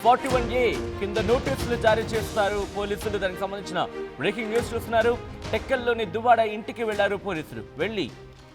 41A కింద నోటీసులు జారీ చేస్తారు పోలీసులు. దానికి సంబంధించిన బ్రేకింగ్ న్యూస్ చూస్తున్నారు. టెక్కల్లోని దువ్వాడ ఇంటికి వెళ్లారు పోలీసులు. వెళ్లి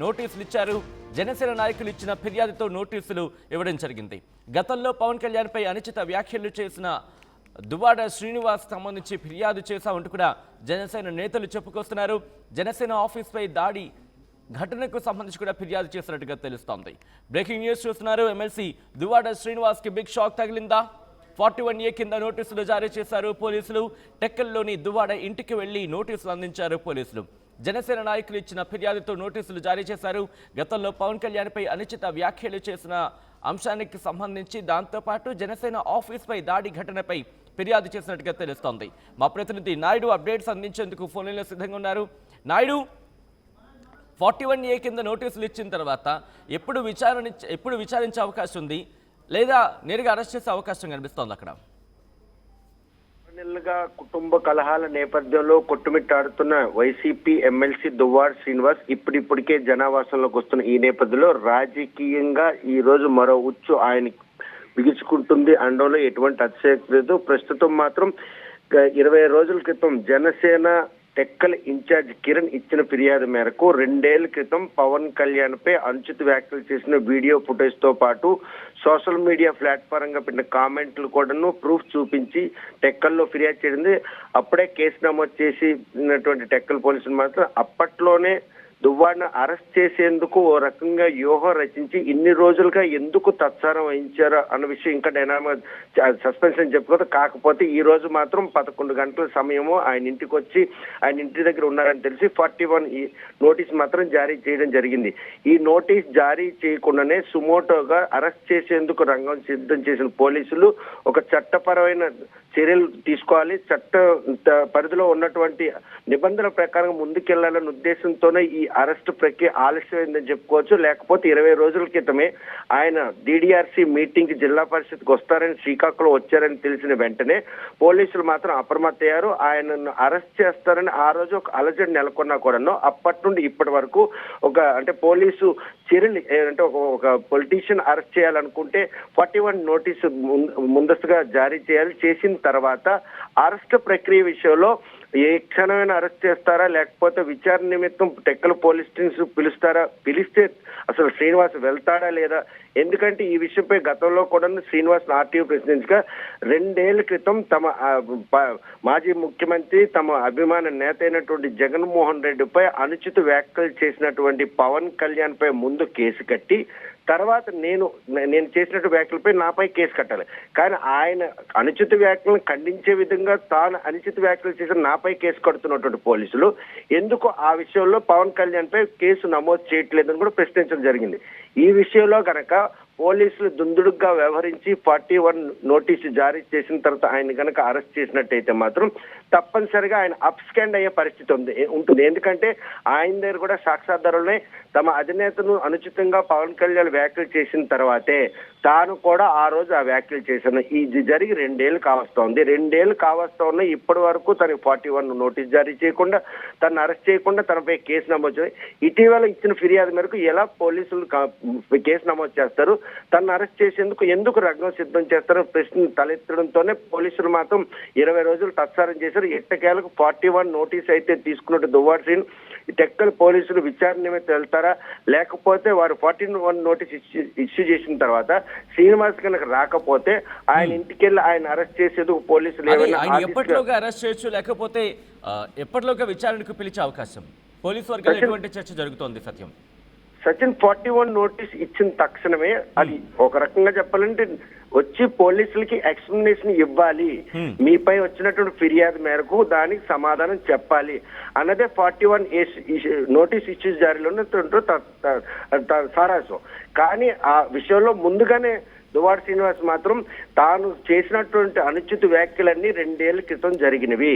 నోటీసులు ఇచ్చారు. జనసేన నాయకులు ఇచ్చిన ఫిర్యాదుతో నోటీసులు ఇవ్వడం జరిగింది. గతంలో పవన్ కళ్యాణ్ పై అనుచిత వ్యాఖ్యలు చేసిన దువ్వాడ శ్రీనివాస్ సంబంధించి ఫిర్యాదు చేశామంటూ కూడా జనసేన నేతలు చెప్పుకొస్తున్నారు. జనసేన ఆఫీస్ పై దాడి ఘటనకు సంబంధించి కూడా ఫిర్యాదు చేసినట్టుగా తెలుస్తోంది. బ్రేకింగ్ న్యూస్ చూస్తున్నారు. ఎమ్మెల్సీ దువ్వాడ శ్రీనివాస్ కి బిగ్ షాక్ తగిలిందా? 41A కింద నోటీసులు జారీ చేశారు పోలీసులు. టెక్కల్లోని దువ్వాడ ఇంటికి వెళ్లి నోటీసులు అందించారు పోలీసులు. జనసేన నాయకులు ఇచ్చిన ఫిర్యాదుతో నోటీసులు జారీ చేశారు. గతంలో పవన్ కళ్యాణ్ పై అనుచిత వ్యాఖ్యలు చేసిన అంశానికి సంబంధించి దాంతోపాటు జనసేన ఆఫీస్ పై దాడి ఘటనపై ఫిర్యాదు చేసినట్టుగా తెలుస్తోంది. మా ప్రతినిధి నాయుడు అప్డేట్స్ అందించేందుకు ఫోన్లో సిద్ధంగా ఉన్నారు. నాయుడు, 41A కింద నోటీసులు ఇచ్చిన తర్వాత ఎప్పుడు విచారించే అవకాశం ఉంది, లేదా నేరుగా అరెస్ట్ చేసే అవకాశం కనిపిస్తోంది అక్కడ? నెలలుగా కుటుంబ కలహాల నేపథ్యంలో కొట్టుమిట్టాడుతున్న వైసీపీ ఎమ్మెల్సీ దువ్వాడ శ్రీనివాస్ ఇప్పుడిప్పటికే జనావాసంలోకి వస్తున్న ఈ నేపథ్యంలో రాజకీయంగా ఈ రోజు మరో ఉచ్చు ఆయన బిగించుకుంటుంది అనడంలో ఎటువంటి అతిశయోక్తి లేదు. ప్రస్తుతం మాత్రం 20 రోజుల క్రితం జనసేన టెక్కల్ ఇన్ఛార్జ్ కిరణ్ ఇచ్చిన ఫిర్యాదు మేరకు 2 ఏళ్ల క్రితం పవన్ కళ్యాణ్ పై అనుచిత వ్యాఖ్యలు చేసిన వీడియో ఫుటేజ్ తో పాటు సోషల్ మీడియా ప్లాట్ఫామ్ గా పెట్టిన కామెంట్లు కూడాను ప్రూఫ్ చూపించి టెక్కల్లో ఫిర్యాదు చేసింది. అప్పుడే కేసు నమోదు చేసినటువంటి టెక్కల్ పోలీసులు మాత్రం అప్పట్లోనే దువ్వాడను అరెస్ట్ చేసేందుకు ఓ రకంగా వ్యూహం రచించి ఇన్ని రోజులుగా ఎందుకు తత్సారం వహించారో అన్న విషయం ఇంకా సస్పెన్స్ అని చెప్పుకోదు. కాకపోతే ఈ రోజు మాత్రం 11 గంటల సమయము ఆయన ఇంటికి వచ్చి ఆయన ఇంటి దగ్గర ఉన్నారని తెలిసి 41 నోటీస్ మాత్రం జారీ చేయడం జరిగింది. ఈ నోటీస్ జారీ చేయకుండానే సుమోటోగా అరెస్ట్ చేసేందుకు రంగం సిద్ధం చేసిన పోలీసులు ఒక చట్టపరమైన చర్యలు తీసుకోవాలి, చట్ట పరిధిలో ఉన్నటువంటి నిబంధనల ప్రకారం ముందుకెళ్లాలన్న ఉద్దేశంతోనే ఈ అరెస్ట్ ప్రక్రియ ఆలస్యమైందని చెప్పుకోవచ్చు. లేకపోతే 20 రోజుల క్రితమే ఆయన DDRC మీటింగ్ జిల్లా పరిషత్కి వస్తారని శ్రీకాకుళం వచ్చారని తెలిసిన వెంటనే పోలీసులు మాత్రం అప్రమత్తయ్యారు. ఆయనను అరెస్ట్ చేస్తారని ఆ రోజు ఒక అలజడి నెలకొన్నా కూడాను అప్పటి నుండి ఇప్పటి వరకు అంటే పోలీసు చర్యలు అంటే ఒక పొలిటీషియన్ అరెస్ట్ చేయాలనుకుంటే 41 నోటీసు ముందస్తుగా జారీ చేయాలి. చేసిన తర్వాత అరెస్ట్ ప్రక్రియ విషయంలో ఏ క్షణమైనా అరెస్ట్ చేస్తారా, లేకపోతే విచారణ నిమిత్తం టెక్కల్ పోలీస్ స్టేషన్ పిలిస్తే అసలు శ్రీనివాస్ వెళ్తాడా లేదా? ఎందుకంటే ఈ విషయంపై గతంలో కూడా శ్రీనివాస్ ఆర్టీఓ ప్రెసిడెంట్ గా 2 ఏళ్ల క్రితం తమ మాజీ ముఖ్యమంత్రి తమ అభిమాన నేత అయినటువంటి జగన్మోహన్ రెడ్డిపై అనుచిత వ్యాఖ్యలు చేసినటువంటి పవన్ కళ్యాణ్ పై ముందు కేసు కట్టి తర్వాత నేను చేసినట్టు వ్యాఖ్యలపై నాపై కేసు కట్టాలి. కానీ ఆయన అనుచిత వ్యాఖ్యలను ఖండించే విధంగా తాను అనుచిత వ్యాఖ్యలు చేసిన నాపై కేసు కడుతున్నటువంటి పోలీసులు ఎందుకు ఆ విషయంలో పవన్ కళ్యాణ్ పై కేసు నమోదు చేయట్లేదని కూడా ప్రశ్నించడం జరిగింది. ఈ విషయంలో కనుక పోలీసులు దుందుడుగ్గా వ్యవహరించి 41 నోటీసు జారీ చేసిన తర్వాత ఆయన కనుక అరెస్ట్ చేసినట్టయితే మాత్రం తప్పనిసరిగా ఆయన అప్స్కాండ్ అయ్యే పరిస్థితి ఉంటుంది. ఎందుకంటే ఆయన దగ్గర కూడా సాక్ష్యాధారాలనే తమ అధినేతను అనుచితంగా పవన్ కళ్యాణ్ వ్యాఖ్యలు చేసిన తర్వాతే తాను కూడా ఆ రోజు ఆ వ్యాఖ్యలు చేశాను. ఇది జరిగి 2 ఏళ్లు కావస్తోంది. 2 ఏళ్లు కావస్తోన్న ఇప్పటి వరకు తనకి 41 నోటీస్ జారీ చేయకుండా, తను అరెస్ట్ చేయకుండా తనపై కేసు నమోదు. ఇటీవల ఇచ్చిన ఫిర్యాదు మేరకు ఎలా పోలీసులు కేసు నమోదు చేస్తారు, తను అరెస్ట్ చేసేందుకు ఎందుకు రంగం సిద్ధం చేస్తారో ప్రశ్న తలెత్తడంతోనే పోలీసులు మాత్రం 20 రోజులు తత్సారం చేశారు. ఎట్టకేలకు 41 నోటీస్ అయితే తీసుకున్నట్టు దువ్వాడ శ్రీను టెక్కల్ పోలీసులు విచారణ నిమిత్తం వెళ్తారా, లేకపోతే వారు 41 నోటీస్ ఇష్యూ చేసిన తర్వాత శ్రీనివాస్ కనుక రాకపోతే ఆయన ఇంటికి వెళ్ళి ఆయన అరెస్ట్ చేసేందుకు పోలీసులు ఎప్పటిలోగా అరెస్ట్ చేయొచ్చు, లేకపోతే ఎప్పటిలోగా విచారణకు పిలిచే అవకాశం పోలీసు వర్గంలో ఎటువంటి చర్చ జరుగుతోంది? సచిన్ 41 నోటీస్ ఇచ్చిన తక్షణమే అది ఒక రకంగా చెప్పాలంటే వచ్చి పోలీసులకి ఎక్స్ప్లెనేషన్ ఇవ్వాలి, మీపై వచ్చినటువంటి ఫిర్యాదు మేరకు దానికి సమాధానం చెప్పాలి అన్నదే 41 నోటీస్ ఇష్యూ జారీలో సారాంశం. కానీ ఆ విషయంలో ముందుగానే దువ్వాడ శ్రీనివాస్ మాత్రం తాను చేసినటువంటి అనుచిత వ్యాఖ్యలన్నీ 2 ఏళ్ల క్రితం జరిగినవి,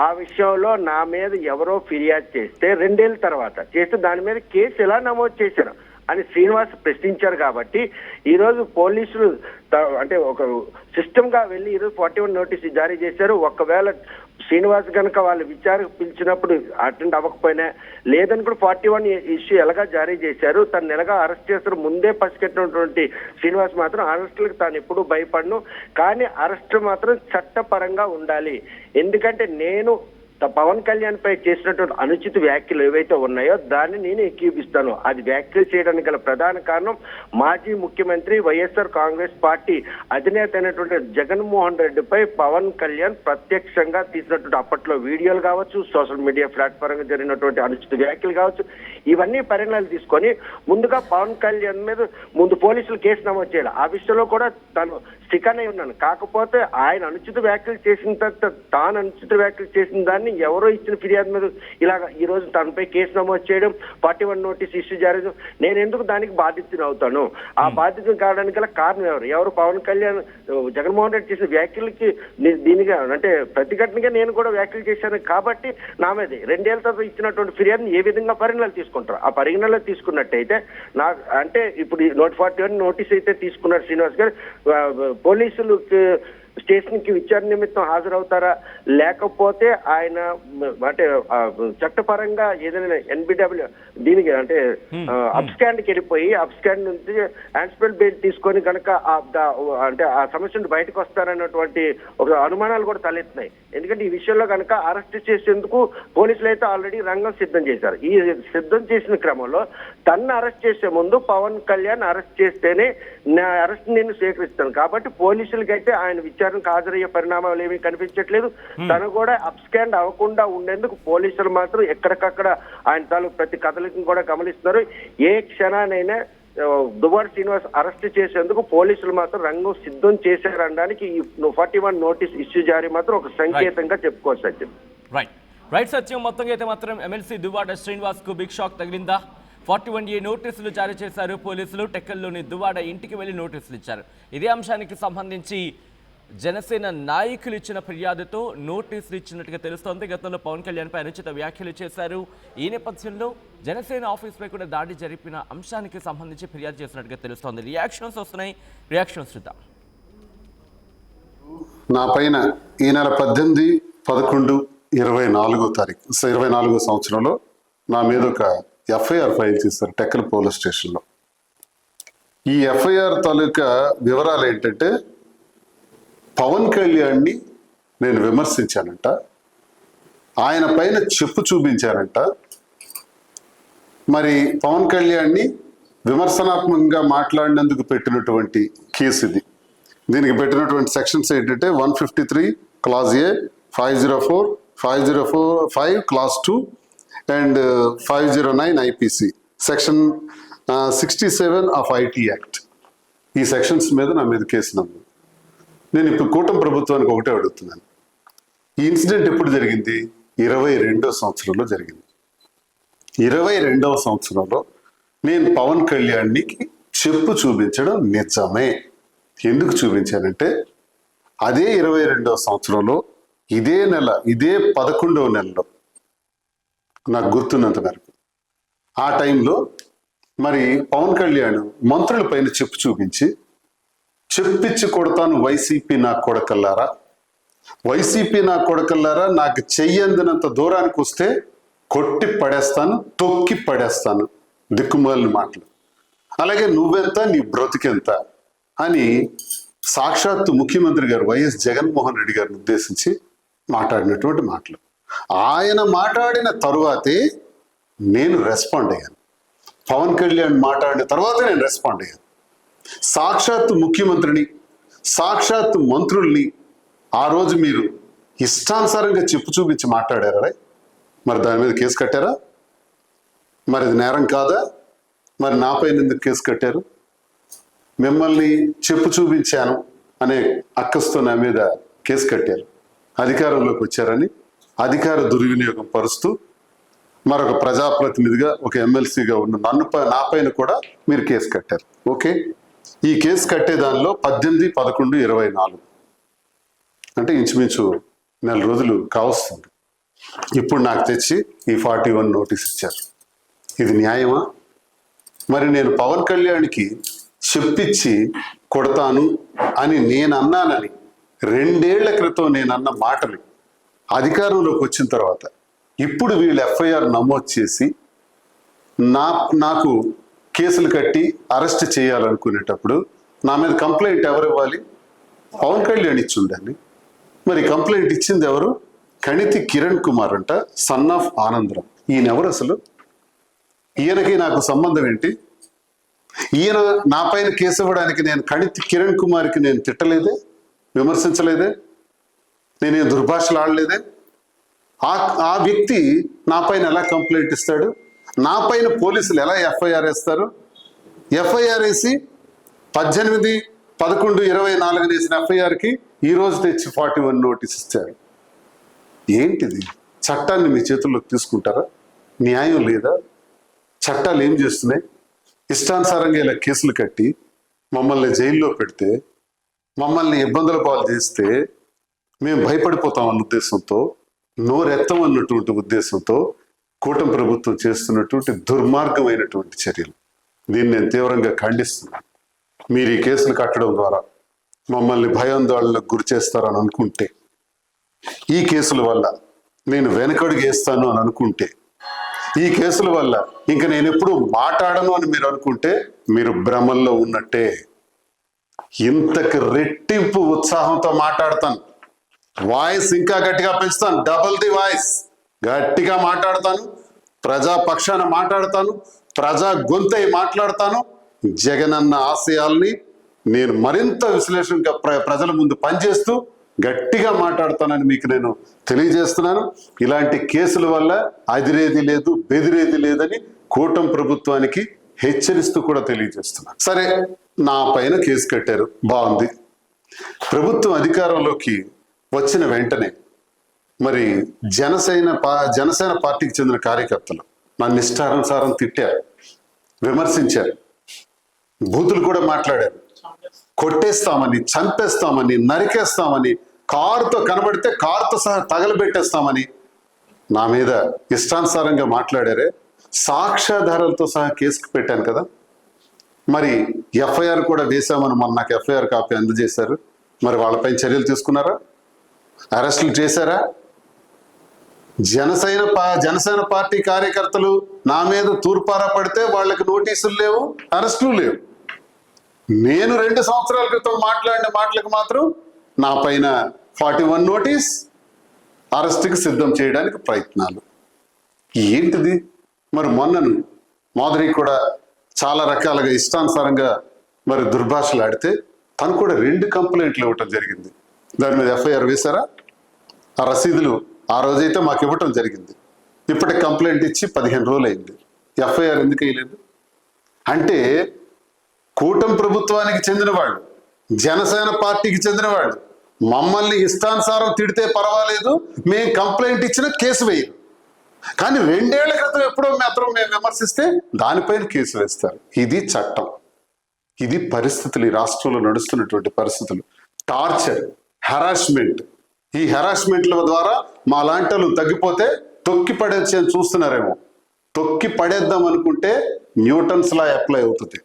ఆ విషయంలో నా మీద ఎవరో ఫిర్యాదు చేస్తే 2 ఏళ్ల తర్వాత చేస్తే దాని మీద కేసు ఎలా నమోదు చేశారు అని శ్రీనివాస్ ప్రశ్నించారు కాబట్టి ఈరోజు పోలీసులు అంటే ఒక సిస్టమ్ గా వెళ్ళి ఈరోజు 41 నోటీస్ జారీ చేశారు. ఒకవేళ శ్రీనివాస్ కనుక వాళ్ళు విచారణకు పిలిచినప్పుడు అటెండ్ అవ్వకపోయినా లేదని కూడా 41 ఇష్యూ ఎలాగా జారీ చేశారు. తను ఎలాగా అరెస్ట్ చేస్తారు ముందే పసిగట్టినటువంటి శ్రీనివాస్ మాత్రం అరెస్టులకు తాను ఎప్పుడూ భయపడను, కానీ అరెస్ట్ మాత్రం చట్టపరంగా ఉండాలి. ఎందుకంటే నేను పవన్ కళ్యాణ్ పై చేసినటువంటి అనుచిత వ్యాఖ్యలు ఏవైతే ఉన్నాయో దాన్ని నేను ఏకీపిస్తాను. అది వ్యాఖ్యలు చేయడానికి గల ప్రధాన కారణం మాజీ ముఖ్యమంత్రి వైఎస్ఆర్ కాంగ్రెస్ పార్టీ అధినేత అయినటువంటి జగన్మోహన్ రెడ్డిపై పవన్ కళ్యాణ్ ప్రత్యక్షంగా తీసినటువంటి అప్పట్లో వీడియోలు కావచ్చు, సోషల్ మీడియా ప్లాట్ఫామ్ జరిగినటువంటి అనుచిత వ్యాఖ్యలు కావచ్చు, ఇవన్నీ పరిణామాలు తీసుకొని ముందుగా పవన్ కళ్యాణ్ మీద ముందు పోలీసులు కేసు నమోదు చేయాలి. ఆ విషయంలో కూడా తను స్టికన్ అయి ఉన్నాను. కాకపోతే ఆయన అనుచిత వ్యాఖ్యలు చేసిన తర్వాత తాను అనుచిత వ్యాఖ్యలు చేసిన దాన్ని ఎవరో ఇచ్చిన ఫిర్యాదు మీద ఇలాగ ఈ రోజు తనపై కేసు నమోదు చేయడం, 41 నోటీస్ ఇష్యూ జారీ చేయడం, నేను ఎందుకు దానికి బాధితుని అవుతాను? ఆ బాధితులు కావడానికి గల కారణం ఎవరు? పవన్ కళ్యాణ్ జగన్మోహన్ రెడ్డి చేసిన వ్యాఖ్యలకి దీనిగా అంటే ప్రతిఘటనగా నేను కూడా వ్యాఖ్యలు చేశాను కాబట్టి నా మీద 2 ఏళ్ల తర్వాత ఇచ్చినటువంటి ఫిర్యాదుని ఏ విధంగా పరిగణలో తీసుకుంటారు? ఆ పరిగణలో తీసుకున్నట్టయితే నా అంటే ఇప్పుడు 141 నోటీస్ అయితే తీసుకున్నారు శ్రీనివాస్ గారు. పోలీసులు స్టేషన్ కి విచారణ నిమిత్తం హాజరవుతారా, లేకపోతే ఆయన అంటే చట్టపరంగా ఏదైనా ఎన్బిడబ్ల్యూ దీనికి అంటే అబ్స్కాండ్ కి వెళ్ళిపోయి అబ్స్కాండ్ నుంచి యాన్సిపల్ బెయిల్ తీసుకొని కనుక అంటే ఆ సమస్య నుండి బయటకు వస్తారన్నటువంటి ఒక అనుమానాలు కూడా తలెత్తున్నాయి. ఎందుకంటే ఈ విషయంలో కనుక అరెస్ట్ చేసేందుకు పోలీసులు అయితే ఆల్రెడీ రంగం సిద్ధం చేశారు. ఈ సిద్ధం చేసిన క్రమంలో తన్ను అరెస్ట్ చేసే ముందు పవన్ కళ్యాణ్ అరెస్ట్ చేస్తేనే నా అరెస్ట్ నేను స్వీకరిస్తాను కాబట్టి పోలీసులకి అయితే ఆయన విచారణకు హాజరయ్యే పరిణామాలు ఏమీ కనిపించట్లేదు. తను కూడా అబ్స్కాండ్ అవ్వకుండా ఉండేందుకు పోలీసులు మాత్రం ఎక్కడికక్కడ ఆయన తాలూకు ప్రతి కదలికను కూడా గమనిస్తున్నారు. ఏ క్షణానైనా దువ్వాడ శ్రీనివాస్ అరెస్ట్ చేసేందుకు పోలీసులు మాత్రం రంగం సిద్ధం చేశారనడానికి ఈ 41 నోటీస్ ఇష్యూ జారీ మాత్రం ఒక సంకేతంగా చెప్పుకోవచ్చు సత్యం. రైట్ సత్యం. మొత్తంగా అయితే మాత్రం ఎమ్మెల్సీ దువ్వాడ శ్రీనివాస్ కు బిగ్ షాక్ తగిలిందా? 41A నోటీసులు జారీ చేశారు పోలీసులు. టెక్కల్లోని దువ్వాడ ఇంటికి వెళ్లి నోటీసులు ఇచ్చారు. ఇదే అంశానికి సంబంధించి జనసేన నాయకులు ఇచ్చిన ఫిర్యాదుతో నోటీసులు ఇచ్చినట్టుగా తెలుస్తోంది. గతంలో పవన్ కళ్యాణ్ పై అనుచిత వ్యాఖ్యలు చేశారు. ఈ నేపథ్యంలో జనసేన ఆఫీస్పై కూడా దాడి జరిపిన అంశానికి సంబంధించి ఫిర్యాదు చేసినట్టుగా తెలుస్తోంది. రియాక్షన్స్ వస్తున్నాయి, రియాక్షన్స్ చూద్దాం. నా పైన ఈ నెల 18, 11, 24 సంవత్సరంలో నా మీద ఒక ఎఫ్ఐఆర్ ఫైల్ చేశారు టెక్కల్ పోలీస్ స్టేషన్లో. ఈ ఎఫ్ఐఆర్ తాలూకా వివరాలు ఏంటంటే పవన్ కళ్యాణ్ని నేను విమర్శించానంట, ఆయన పైన చెప్పు చూపించానంట. మరి పవన్ కళ్యాణ్ని విమర్శనాత్మకంగా మాట్లాడినందుకు పెట్టినటువంటి కేసు ఇది. దీనికి పెట్టినటువంటి సెక్షన్స్ ఏంటంటే 153 clause A, 504, 505 class 2 and 509 IPC, section 67 of IT act. ఈ సెక్షన్స్ మీద నా మీద కేసు నమోదు. నేను ఇప్పుడు కూటమి ప్రభుత్వానికి ఒకటే అడుగుతున్నాను, ఈ ఇన్సిడెంట్ ఎప్పుడు జరిగింది? 22వ సంవత్సరంలో జరిగింది. 22వ సంవత్సరంలో నేను పవన్ కళ్యాణ్కి చెప్పు చూపించడం నిజమే. ఎందుకు చూపించానంటే అదే 22వ సంవత్సరంలో ఇదే నెల, ఇదే 11వ నెలలో నాకు గుర్తున్నంత మేరకు ఆ టైంలో మరి పవన్ కళ్యాణ్ మంత్రుల పైన చెప్పు చూపించి చెప్పిచ్చి కొడతాను వైసీపీ నా కొడకల్లారా, వైసీపీ నా కొడకల్లారా, నాకు చెయ్యందినంత దూరానికి వస్తే కొట్టి పడేస్తాను, తొక్కి పడేస్తాను, దిక్కుమాలిన మాటలు. అలాగే నువ్వెంత, నీ బ్రతికెంత అని సాక్షాత్తు ముఖ్యమంత్రి గారు వైఎస్ జగన్మోహన్ రెడ్డి గారిని ఉద్దేశించి మాట్లాడినటువంటి మాటలు. ఆయన మాట్లాడిన తరువాతే నేను రెస్పాండ్ అయ్యాను. పవన్ కళ్యాణ్ మాట్లాడిన తర్వాతే నేను రెస్పాండ్ అయ్యాను. సాక్షాత్తు ముఖ్యమంత్రిని, సాక్షాత్తు మంత్రుల్ని ఆ రోజు మీరు ఇష్టానుసారంగా చెప్పు చూపించి మాట్లాడారా? మరి దాని మీద కేసు కట్టారా? మరి అది నేరం కాదా? మరి నాపై ఎందుకు కేసు కట్టారు? మిమ్మల్ని చెప్పు చూపించాను అనే అక్కస్తో నా మీద కేసు కట్టారు. అధికారంలోకి వచ్చారని అధికార దుర్వినియోగం పరుస్తూ మరొక ప్రజాప్రతినిధిగా, ఒక ఎమ్మెల్సీగా ఉన్న నా పైన కూడా మీరు కేసు కట్టారు. ఓకే, ఈ కేసు కట్టే దానిలో 18, 11, 24 అంటే ఇంచుమించు నెల రోజులు కావస్తుంది. ఇప్పుడు నాకు తెచ్చి ఈ 41 నోటీస్ ఇచ్చారు. ఇది న్యాయమా? మరి నేను పవన్ కళ్యాణ్కి చెప్పించి కొడతాను అని నేను అన్నానని 2 ఏళ్ల క్రితం నేను అన్న మాటలు అధికారంలోకి వచ్చిన తర్వాత ఇప్పుడు వీళ్ళు ఎఫ్ఐఆర్ నమోదు చేసి నాకు కేసులు కట్టి అరెస్ట్ చేయాలనుకునేటప్పుడు నా మీద కంప్లైంట్ ఎవరు ఇవ్వాలి? పవన్ కళ్యాణ్ ఇచ్చి ఉండాలి. మరి కంప్లైంట్ ఇచ్చింది ఎవరు? కణితి కిరణ్ కుమార్ అంట, సన్ ఆఫ్ ఆనందరావు. ఈయన ఎవరు అసలు? ఈయనకి నాకు సంబంధం ఏంటి? ఈయన నా పైన కేసు ఇవ్వడానికి నేను కణితి కిరణ్ కుమార్కి నేను తిట్టలేదే, విమర్శించలేదే, నేనేం దుర్భాషలు ఆడలేదే. ఆ వ్యక్తి నా పైన ఎలా కంప్లైంట్ ఇస్తాడు? నా పైన పోలీసులు ఎలా ఎఫ్ఐఆర్ వేస్తారు? ఎఫ్ఐఆర్ వేసి 18/11/24 వేసిన ఎఫ్ఐఆర్కి ఈ రోజు తెచ్చి 41 నోటీస్ ఇచ్చారు. ఏంటిది? చట్టాన్ని మీ చేతుల్లోకి తీసుకుంటారా? న్యాయం లేదా? చట్టాలు ఏం చేస్తున్నాయి? ఇష్టానుసారంగా ఇలా కేసులు కట్టి మమ్మల్ని జైల్లో పెడితే, మమ్మల్ని ఇబ్బందుల పాలు చేస్తే మేము భయపడిపోతాం అన్న ఉద్దేశంతో, నోరెత్తం అన్నటువంటి ఉద్దేశంతో కూటమి ప్రభుత్వం చేస్తున్నటువంటి దుర్మార్గమైనటువంటి చర్యలు. దీన్ని నేను తీవ్రంగా ఖండిస్తున్నాను. మీరు ఈ కేసులు కట్టడం ద్వారా మమ్మల్ని భయాందోళనకు గురి చేస్తారని అనుకుంటే, ఈ కేసుల వల్ల నేను వెనకడుగు వేస్తాను అని అనుకుంటే, ఈ కేసుల వల్ల ఇంకా నేను ఎప్పుడు మాట్లాడను అని మీరు అనుకుంటే మీరు భ్రమల్లో ఉన్నట్టే. ఇంతకు రెట్టింపు ఉత్సాహంతో మాట్లాడతాను. వాయిస్ ఇంకా గట్టిగా పెంచుతాను. డబుల్ ది వాయిస్ గట్టిగా మాట్లాడతాను. ప్రజా పక్షాన మాట్లాడతాను. ప్రజా గొంతై మాట్లాడతాను. జగనన్న ఆశయాల్ని నేను మరింత విశ్లేషణగా ప్రజల ముందు పనిచేస్తూ గట్టిగా మాట్లాడతానని మీకు నేను తెలియజేస్తున్నాను. ఇలాంటి కేసుల వల్ల అదిరేది లేదు, బెదిరేది లేదని కూటమి ప్రభుత్వానికి హెచ్చరిస్తూ కూడా తెలియజేస్తున్నాను. సరే, నా పైన కేసు కట్టారు, బాగుంది. ప్రభుత్వం అధికారంలోకి వచ్చిన వెంటనే మరి జనసేన పార్టీకి చెందిన కార్యకర్తలు నన్ను ఇష్టానుసారం తిట్టారు, విమర్శించారు, బూతులు కూడా మాట్లాడారు. కొట్టేస్తామని, చంపేస్తామని, నరికేస్తామని, కారుతో కనబడితే కారుతో సహా తగలబెట్టేస్తామని నా మీద ఇష్టానుసారంగా మాట్లాడారే. సాక్ష్యాధారాలతో సహా కేసుకు పెట్టాను కదా. మరి ఎఫ్ఐఆర్ కూడా వేశామని మొన్న నాకు ఎఫ్ఐఆర్ కాపీ అందజేశారు. మరి వాళ్ళపై చర్యలు తీసుకున్నారా? అరెస్టులు చేశారా? జనసేన పార్టీ కార్యకర్తలు నా మీద తూర్పారా పడితే వాళ్ళకి నోటీసులు లేవు, అరెస్టులు లేవు. నేను 2 సంవత్సరాల క్రితం మాట్లాడిన మాటలకు మాత్రం నా పైన 41 నోటీస్, అరెస్టుకి సిద్ధం చేయడానికి ప్రయత్నాలు. ఏంటిది? మరి మొన్నను మాధురి కూడా చాలా రకాలుగా ఇష్టానుసారంగా మరి దుర్భాషలు ఆడితే తను కూడా 2 కంప్లైంట్లు ఇవ్వటం జరిగింది. దాని మీద ఎఫ్ఐఆర్ వేశారా? ఆ రసీదులు ఆ రోజైతే మాకు ఇవ్వటం జరిగింది. ఇప్పటికి కంప్లైంట్ ఇచ్చి 15 రోజులు అయింది. ఎఫ్ఐఆర్ ఎందుకు వేయలేదు? అంటే కూటమి ప్రభుత్వానికి చెందిన వాళ్ళు, జనసేన పార్టీకి చెందిన వాళ్ళు మమ్మల్ని ఇష్టానుసారం తిడితే పర్వాలేదు, మేము కంప్లైంట్ ఇచ్చిన కేసు వేయరు. కానీ 2 ఏళ్ల క్రితం ఎప్పుడో మాత్రం మేము విమర్శిస్తే దానిపైన కేసు వేస్తారు. ఇది చట్టం, ఇది పరిస్థితులు, ఈ రాష్ట్రంలో నడుస్తున్నటువంటి పరిస్థితులు. Torture, harassment. ఈ హెరాస్మెంట్ల ద్వారా మా లాంటి వాళ్ళు తగ్గిపోతే తొక్కి పడేసి చూస్తున్నారేమో. తొక్కి పడేద్దాం అనుకుంటే న్యూటన్స్ లా అప్లై అవుతుంది.